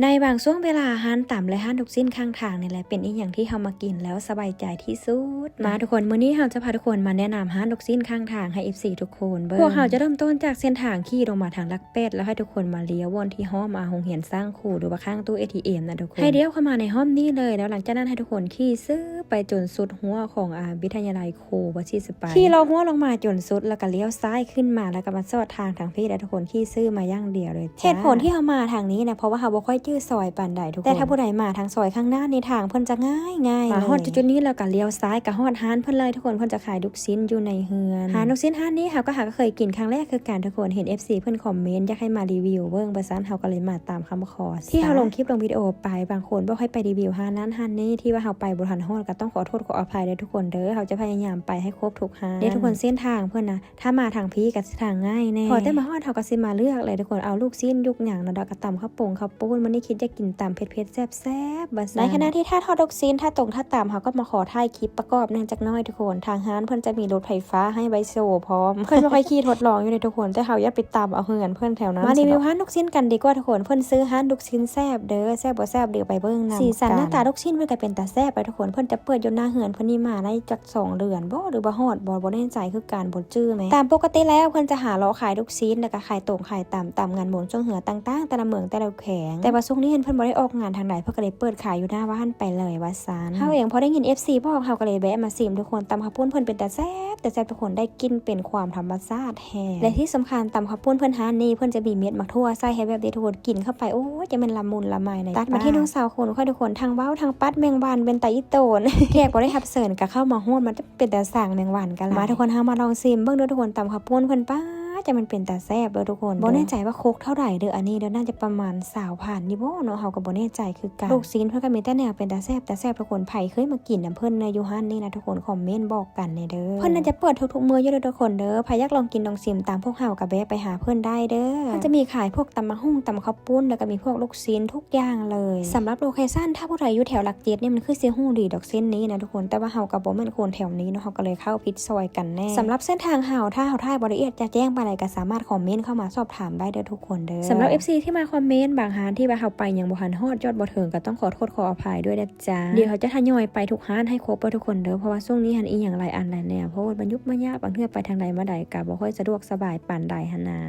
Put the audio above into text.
ในบางช่วงเวลาห้านต่ำและห้านทุกสิ้นข้างทางนี่แหละเป็นอีกอย่างที่เรามากินแล้วสบายใจที่สุดมาทุกคนมื้อนี้เราจะพาทุกคนมาแนะนำห้านทุกสิ้นข้างทางให้ FC ทุกคนเบิ่งพวกเราจะเริ่มต้นจากเส้นทางขี่ลงมาทางลักเป็ดแล้วให้ทุกคนมาเลี้ยววนที่ห้อมอาโรงเรียนสร้างคู่หรือว่าข้างตู้ ATM นะทุกคนให้เลี้ยวเข้ามาในห้อมนี้เลยแล้วหลังจากนั้นให้ทุกคนขี่ซื้อไปจนสุดหัวของวิทยาลัยครูวชิรสไปขี่เราหัวลงมาจนสุดแล้วก็เลี้ยวซ้ายขึ้นมาแล้วก็มาซอดทางพี่แล้วทุกคนขี่ซื้อมาย่างเดียวเลยเหตุผลที่เรามาทางนี้นะเพราะว่าเราบ่ค่อยจื้อซอยปานใดทุกคนแต่ถ้าผู้ใดมาทางซอยข้างหน้าในทางเพิ่นจะง่ายมาฮอดจุดนี้แล้วก็เลี้ยวซ้ายกับฮอดห้านเพิ่นเลยทุกคนเพิ่นจะขายลูกชิ้นอยู่ในเฮือนหาลูกชิ้นห้านนี้เฮาก็เคยกินครั้งแรกคือการทุกคนเห็น FC เพิ่นคอมเมนต์อยากให้มารีวิวเบิ่งประซันเฮาก็เลยมาตามคำขอที่เฮาลงคลิปลงวิดีโอไปบางคนบ่ค่อยไปรีวิวห้านนั้นห้านนี้ที่ว่าเฮาไปบ่ทันฮอดก็ต้องขอโทษขออภัยด้วยทุกคนเด้อเฮาจะพยายามไปให้ครบทุกห้านเด้ทุกคนเส้นทางเพิ่นนะถ้ามาทางพี่ก็ทางง่ายแน่พอแต่มาฮอดเฮาก็สิมาเลือกเลยทุกคนเอาลูกชิ้นยุกหยังนะดอกกระตำข้าวปุ้นมันนี่คิดจะกินตำเผ็ดๆแซ่บๆในขณะที่ถ้าทอดลูกชิ้นถ้าตรงถ้าตามเขาก็มาขอถ่ายคลิปประกอบนั่นจักน้อยทุกคนทางห้านเพื่อนจะมีรถไฟฟ้าให้ไว้โชว์พร้อมเพื่อนไม่ค่อยขี่ทดลองอยู่เลยทุกคนแต่เขาอย่าไปตามเอาเฮือนเพื่อนแถวนั้นมารีวิวห้านลูกชิ้นกันดีกว่าทุกคนเพื่อนซื้อห้านลูกชิ้นแซ่บเด้อแซ่บบ่แซ่บเดี๋ยวไปเบิ่งนำสีสันหน้าตาลูกชิ้นเพื่อนก็เป็นตาแซ่บไปทุกคนเพื่อนจะเปิดอยู่หน้าเฮือนเพื่อนนี่มาในจัก2 เดือนบ่หรือบ่ฮอดบ่แน่ใจคือการบ่จื้อไหมตามปกติแล้วเพื่อนจะหาล้อขายลูกชิ้นแล้วก็ขายตรงขายตามงานหมุนช่วงเหือต่างๆแต่ละเมืองแต่ละแข็งแต่ว่าช่วงนี้เห็นเพื่อนบ่ได้ออกงานทางไหนเพื่อนก็เลยเปิดขายอยู่หน้าบ้านไปเลยว่าซานเฮาเองพอได้ยิน FC บอกเฮาก็เลยแวะมาซิมทุกคนตำข้าวปุ้นเพิ่นเป็นแต่แซ่บทุกคนได้กินเป็นความธรรมชาติแฮและที่สำคัญตำข้าวปุ้นเพิ่นหานี่เพิ่นจะมีเม็ดมะทั่วใส่ให้แบบเดทุกคนกินเข้าไปโอ้ยจะเป็นละมุนละไมในตัดมาที่น้องสาวคนค่อยทุกคนทางเว้าทางปัดแมงวันเป็นตาอีโตนแขกบ่ได้รับเชิญก็เข้ามาโฮดมันจะเป็นแต่สร้างแมงวันกันมาทุกคนเฮามาลองซิมเบิ่งดูทุกคนตำข้าวปุ้นเพิ่นป้าจะมันเป็นตาแซ่บเลยทุกคนบ่แน่ใจว่าโคกเท่าไหร่เด้ออันนี้เด้อน่าจะประมาณ20,000นี่บ่เนาะเฮาก็บ่แน่ใจคือกันลูกชิ้นเพิ่นก็มีแต่แนวเป็นตาแซ่บทุกคนไผเคยมากินน้ำเพิ่นในยูฮันนี่นะทุกคนคอมเมนต์บอกกันในเด้อเพิ่นน่าจะเปิดทุกๆมื้ออยู่เด้อทุกคนเด้อไผอยากลองกินลองชิมตามพวกเฮาก็แวะไปหาเพิ่นได้เด้อมันจะมีขายพวกตำมะฮุ่งตำข้าวปุ้นแล้วก็มีพวกลูกชิ้นทุกอย่างเลยสำหรับโลเคชั่นถ้าผู้ใดอยู่แถวหลัก7เนี่ยมันคือสิฮู้ดีดอกเส้นนี้นะทุกคนแต่ว่าเฮาก็บ่แม่นคนแถวนี้เนาะเฮาก็เลยเข้าผิดซอยกันแน่สำหรับเส้นทางเฮาถ้าเฮาถ่ายบ่ละเอียดจะแจ้งไปอะไรก็สามารถคอมเมนต์เข้ามาสอบถามได้เด้อทุกคนเด้อสำหรับ FC ที่มาคอมเมนต์บางร้านที่ว่าเฮาไปยังบ่ทันฮอดยอดบ่ถึงก็ต้องขอโทษขออภัยด้วยนะจ๊ะเดี๋ยวเขาจะทยอยไปทุกร้านให้ครบเด้อทุกคนเด้อเพราะว่าช่วงนี้หันอีหยังหลายอันหลายแนวเพราะว่าบรรยุกต์มายากบางเทื่อไปทางใดมาใดก็บ่ค่อยสะดวกสบายปานใดหั่นนะ